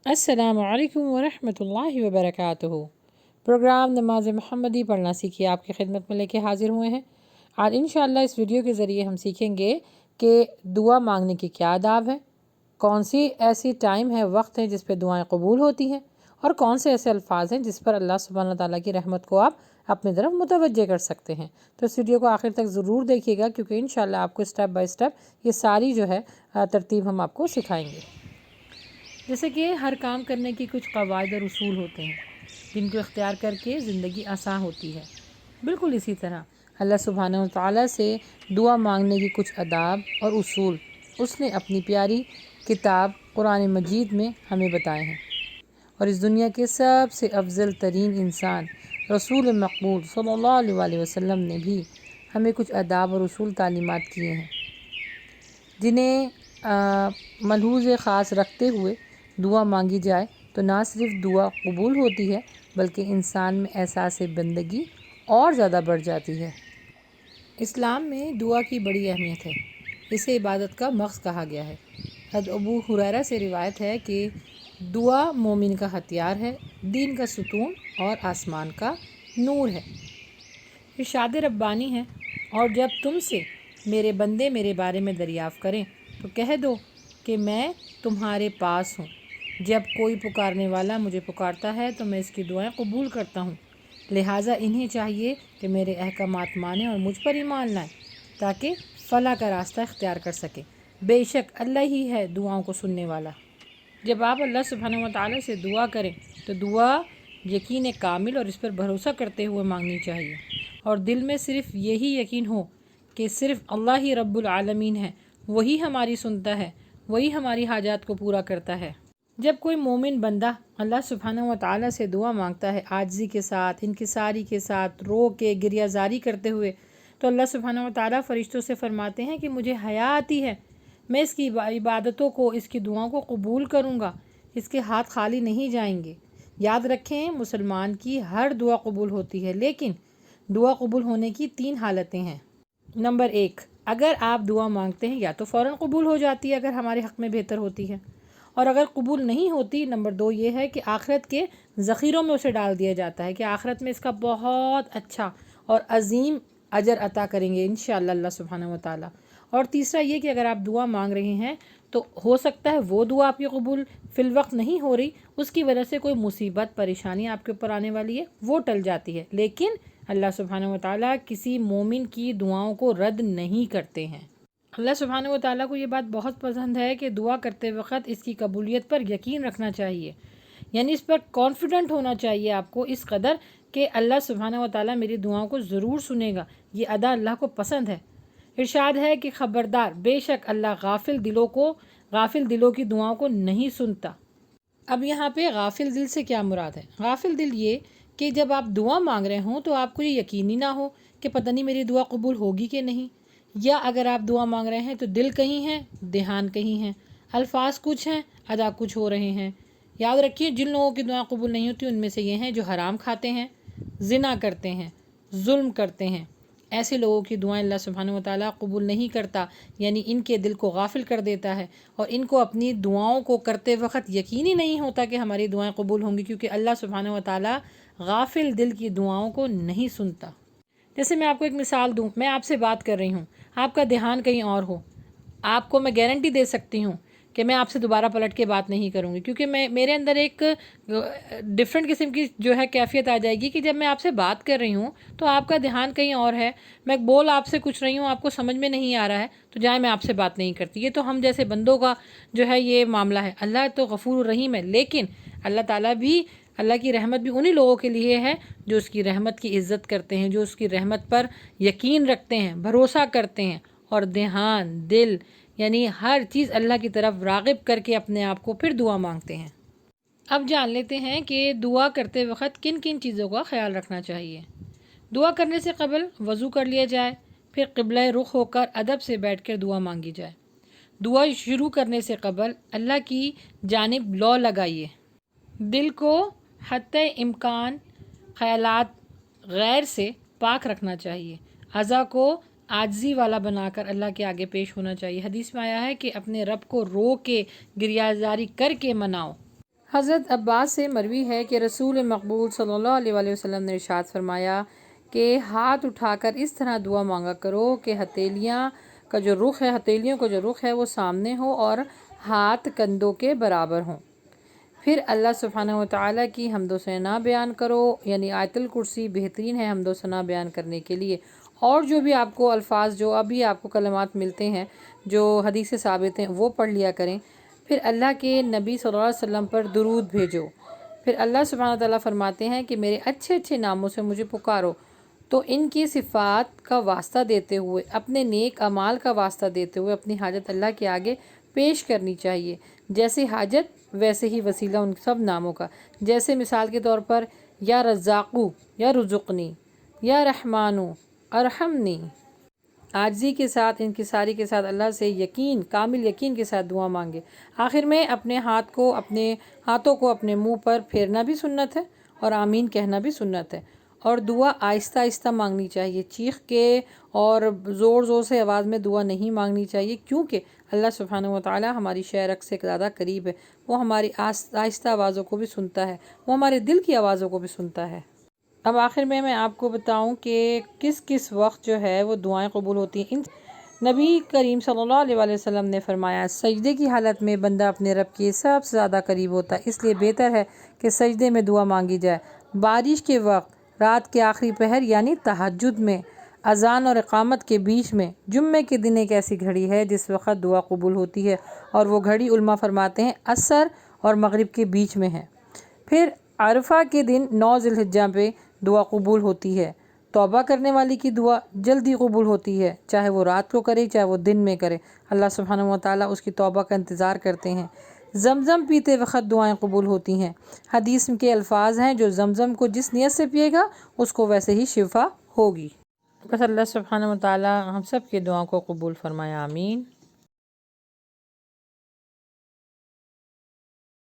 अस्सलामु अलैकुम वरहमतुल्लाहि वबरकातुहू। प्रोग्राम नमाज मुहम्मदी पढ़ना सीखिए आपकी खिदमत में लेके हाजिर हुए हैं। आज इंशाअल्लाह इस वीडियो के ज़रिए हम सीखेंगे कि दुआ मांगने की क्या आदाब है, कौन सी ऐसी टाइम है, वक्त है जिस पर दुआएं कबूल होती हैं, और कौन से ऐसे अल्फाज हैं जिस पर अल्लाह सुब्हानहू तआला की रहमत को आप अपनी तरफ मुतवज्जे कर सकते हैं। तो इस वीडियो को आखिर तक ज़रूर देखिएगा, क्योंकि इंशाअल्लाह आपको स्टेप बाय स्टेप ये सारी जो है तरतीब हम आपको सिखाएंगे। जैसे कि हर काम करने की कुछ कवायद और उसूल होते हैं जिनको इख्तियार करके ज़िंदगी आसान होती है। बिल्कुल इसी तरह अल्लाह सुब्हानहू तआला से दुआ मांगने की कुछ आदाब और उसूल उसने अपनी प्यारी किताब कुरान मजीद में हमें बताए हैं, और इस दुनिया के सबसे अफजल तरीन इंसान रसूल मकबूल सल्लल्लाहु अलैहि वसल्लम ने भी हमें कुछ आदाब और उसूल तालीमात किए हैं, जिन्हें मलहूज़ ख़ास रखते हुए दुआ मांगी जाए तो ना सिर्फ दुआ कबूल होती है, बल्कि इंसान में एहसास बंदगी और ज़्यादा बढ़ जाती है। इस्लाम में दुआ की बड़ी अहमियत है, इसे इबादत का मक़्स कहा गया है। हज़रत अबू हुरैरा से रिवायत है कि दुआ मोमिन का हथियार है, दीन का सुतून और आसमान का नूर है। इरशाद रब्बानी है, और जब तुमसे मेरे बंदे मेरे बारे में दरियाफ़्त करें तो कह दो कि मैं तुम्हारे पास हूँ। जब कोई पुकारने वाला मुझे पुकारता है तो मैं इसकी दुआएं कबूल करता हूँ। लिहाजा इन्हें चाहिए कि मेरे अहकामात मानें और मुझ पर ईमान लाएं, ताकि फ़लाह का रास्ता इख्तियार कर सकें। बेशक अल्लाह ही है दुआओं को सुनने वाला। जब आप अल्लाह सुब्हानहू व तआला से दुआ करें तो दुआ यकीन कामिल और इस पर भरोसा करते हुए मांगनी चाहिए, और दिल में सिर्फ़ यही यकीन हो कि सिर्फ़ अल्लाह ही रब्बुल आलमीन है, वही हमारी सुनता है, वही हमारी हाजात को पूरा करता है। जब कोई मोमिन बंदा अल्लाह सुब्हानहू व तआला से दुआ मांगता है आजिज़ी के साथ, इनकिसारी के साथ, रो के गिरियाजारी करते हुए, तो अल्लाह सुब्हानहू व तआला फ़रिश्तों से फरमाते हैं कि मुझे हया आती है, मैं इसकी इबादतों को, इसकी दुआओं को कबूल करूँगा, इसके हाथ खाली नहीं जाएंगे। याद रखें, मुसलमान की हर दुआ कबूल होती है, लेकिन दुआ कबूल होने की 3 हालतें हैं। नंबर 1, अगर आप दुआ मांगते हैं या तो फ़ौरन कबूल हो जाती है अगर हमारे हक़ में बेहतर होती है, और अगर कबूल नहीं होती, नंबर 2 ये है कि आखिरत के ज़ख़ीरों में उसे डाल दिया जाता है कि आखिरत में इसका बहुत अच्छा और अज़ीम अजर अता करेंगे इंशाअल्लाह अल्लाह सुब्हानहू व तआला। और तीसरा ये कि अगर आप दुआ मांग रहे हैं तो हो सकता है वो दुआ आपकी कबूल फ़िल वक्त नहीं हो रही, उसकी वजह से कोई मुसीबत परेशानी आपके ऊपर आने वाली है, वो टल जाती है, लेकिन अल्लाह सुब्हानहू व तआला किसी मोमिन की दुआओं को रद्द नहीं करते हैं। अल्लाह सुब्हानहू व तआला को ये बात बहुत पसंद है कि दुआ करते वक्त इसकी कबूलियत पर यकीन रखना चाहिए, यानी इस पर कॉन्फिडेंट होना चाहिए आपको इस कदर कि अल्लाह सुब्हानहू व तआला मेरी दुआओं को ज़रूर सुनेगा। ये अदा अल्लाह को पसंद है। इरशाद है कि ख़बरदार, बेशक अल्लाह गाफिल दिलों की दुआओं को नहीं सुनता। अब यहाँ पे गाफिल दिल से क्या मुराद है? गाफिल दिल ये कि जब आप दुआ मांग रहे हों तो आपको ये यकीन ही ना हो कि पता नहीं मेरी दुआ कबूल होगी कि नहीं, या अगर आप दुआ मांग रहे हैं तो दिल कहीं है, ध्यान कहीं है, अल्फाज कुछ हैं, अदा कुछ हो रहे हैं। याद रखिए, जिन लोगों की दुआ कबूल नहीं होती उनमें से ये हैं जो हराम खाते हैं, ज़िना करते हैं, जुल्म करते हैं। ऐसे लोगों की दुआएं अल्लाह सुब्हानहू व तआला कबूल नहीं करता, यानी इनके दिल को गाफिल कर देता है, और इनको अपनी दुआओं को करते वक्त यकीन ही नहीं होता कि हमारी दुआएं कबूल होंगी, क्योंकि अल्लाह सुब्हानहू व तआला गाफिल दिल की दुआओं को नहीं सुनता। जैसे मैं आपको एक मिसाल दूँ, मैं आपसे बात कर रही हूँ, आपका ध्यान कहीं और हो, आपको मैं गारंटी दे सकती हूँ कि मैं आपसे दोबारा पलट के बात नहीं करूँगी, क्योंकि मेरे अंदर एक डिफरेंट किस्म की जो है कैफियत आ जाएगी कि जब मैं आपसे बात कर रही हूँ तो आपका ध्यान कहीं और है, मैं बोल आपसे कुछ रही हूँ, आपको समझ में नहीं आ रहा है, तो जाए मैं आपसे बात नहीं करती। ये तो हम जैसे बंदों का जो है ये मामला है। अल्लाह तो गफूर रहीम है, लेकिन अल्लाह ताला भी, अल्लाह की रहमत भी उन्हीं लोगों के लिए है जो उसकी रहमत की इज़्ज़त करते हैं, जो उसकी रहमत पर यकीन रखते हैं, भरोसा करते हैं, और ध्यान, दिल, यानी हर चीज़ अल्लाह की तरफ राग़िब करके अपने आप को फिर दुआ मांगते हैं। अब जान लेते हैं कि दुआ करते वक्त किन किन चीज़ों का ख्याल रखना चाहिए। दुआ करने से क़बल वज़ू कर लिया जाए, फिर क़िबला रुख होकर अदब से बैठकर दुआ मांगी जाए। दुआ शुरू करने से क़बल अल्लाह की जानिब लौ लगाइए। दिल को हत्ते इम्कान ख़यालात गैर से पाक रखना चाहिए। अज़ा को आज्जी वाला बनाकर अल्लाह के आगे पेश होना चाहिए। हदीस में आया है कि अपने रब को रो के गिरियाजारी करके मनाओ। حضرت عباس سے مروی ہے کہ رسول مقبول صلی اللہ علیہ وآلہ وسلم نے ارشاد فرمایا کہ ہاتھ اٹھا کر اس طرح دعا مانگا کرو کہ ہتھیلیوں کا جو رخ ہے وہ سامنے ہو اور ہاتھ کندھوں کے برابر ہوں۔ پھر اللہ سبحانہ و تعالیٰ کی حمد و ثنا بیان کرو، یعنی آیت الکرسی بہترین ہے حمد و ثنا بیان کرنے کے لیے۔ اور جو بھی آپ کو الفاظ، جو ابھی آپ کو کلمات ملتے ہیں جو حدیث سے ثابت ہیں، وہ پڑھ لیا کریں۔ پھر اللہ کے نبی صلی اللہ علیہ وسلم پر درود بھیجو۔ پھر اللہ سبحانہ و تعالیٰ فرماتے ہیں کہ میرے اچھے اچھے ناموں سے مجھے پکارو، تو ان کی صفات کا واسطہ دیتے ہوئے، اپنے نیک اعمال کا واسطہ دیتے ہوئے اپنی حاجت اللہ کے آگے پیش کرنی چاہیے۔ جیسے حاجت ویسے ہی وسیلہ ان سب ناموں کا۔ جیسے مثال کے طور پر یا رزاقو، یا رزقنی، یا رحمانو ارحمنی۔ عاجزی کے ساتھ، انکساری کے ساتھ اللہ سے کامل یقین کے ساتھ دعا مانگے۔ آخر میں اپنے ہاتھوں کو اپنے منہ پر پھیرنا بھی سنت ہے اور آمین کہنا بھی سنت ہے، اور دعا آہستہ آہستہ مانگنی چاہیے، چیخ کے اور زور سے آواز میں دعا نہیں مانگنی چاہیے، کیونکہ اللہ سبحانہ و تعالیٰ ہماری شہ سے زیادہ قریب ہے۔ وہ ہماری آہستہ آوازوں کو بھی سنتا ہے، وہ ہمارے دل کی آوازوں کو بھی سنتا ہے۔ اب آخر میں آپ کو بتاؤں کہ کس وقت جو ہے وہ دعائیں قبول ہوتی ہیں۔ نبی کریم صلی اللہ علیہ وآلہ وسلم نے فرمایا، سجدے کی حالت میں بندہ اپنے رب کے سب سے زیادہ قریب ہوتا ہے، اس لیے بہتر ہے کہ سجدے میں دعا مانگی جائے۔ بارش کے وقت، رات کے آخری پہر یعنی تہجد میں، اذان اور اقامت کے بیچ میں، جمعے کے دن ایک ایسی گھڑی ہے جس وقت دعا قبول ہوتی ہے، اور وہ گھڑی علماء فرماتے ہیں عصر اور مغرب کے بیچ میں ہے۔ پھر عرفہ کے دن 9 ذی الحجہ پہ دعا قبول ہوتی ہے۔ توبہ کرنے والی کی دعا جلدی قبول ہوتی ہے، چاہے وہ رات کو کرے چاہے وہ دن میں کرے، اللہ سبحانہ و تعالیٰ اس کی توبہ کا انتظار کرتے ہیں۔ زمزم پیتے وقت دعائیں قبول ہوتی ہیں۔ حدیث کے الفاظ ہیں، جو زمزم کو جس نیت سے پیے گا اس کو ویسے ہی شفا ہوگی۔ بس اللہ سبحانہ و تعالیٰ ہم سب کی دعاؤں کو قبول فرمائے، آمین۔